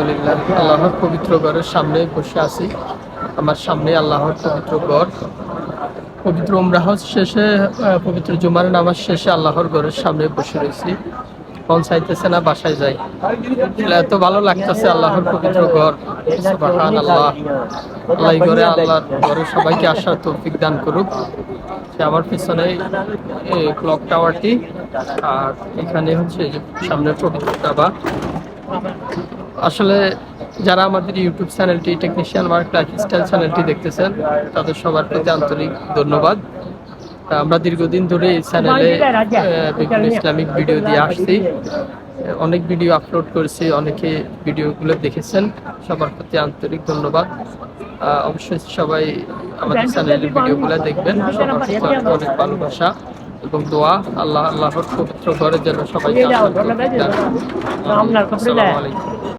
আলহামদুলিল্লাহ, আল্লাহর পবিত্র ঘরের সামনে বসে আছি। আমার সামনে আল্লাহর পবিত্র ঘর। পবিত্র উমরাহ শেষে, পবিত্র জুমার নামাজ শেষে আল্লাহর ঘরের সামনে বসে রয়েছি। মন চাইতেছে না বাসায় যাই। এত ভালো লাগতেছে আল্লাহর পবিত্র ঘর। সুবহানাল্লাহ। আল্লাহ এই ঘরে, আল্লাহর ঘরে সবাইকে আসার তৌফিক দান করুক। সে আমার পিছনে এই ক্লক টাওয়ারটি, আর এখানে হচ্ছে যে সামনের পবিত্র কাবা। আসলে যারা আমাদের ইউটিউব চ্যানেলটি টেকনিশিয়ান ওয়ার্ক লাইফস্টাইল চ্যানেলটি দেখতেছেন, তাদের সবার প্রতি আন্তরিক ধন্যবাদ। আমরা দীর্ঘদিন ধরে এই চ্যানেলে বিভিন্ন ইসলামিক ভিডিও দিয়ে আসছি। অনেক ভিডিও আপলোড করেছি, অনেকে ভিডিওগুলো দেখেছেন। সবার প্রতি আন্তরিক ধন্যবাদ। অবশ্যই সবাই আমাদের চ্যানেলের ভিডিওগুলো দেখবেন। সবার প্রতি অনেক ভালোবাসা এবং দোয়া। আল্লাহর পবিত্র ঘরের জন্য সবাইকে আসসালামু আলাইকুম।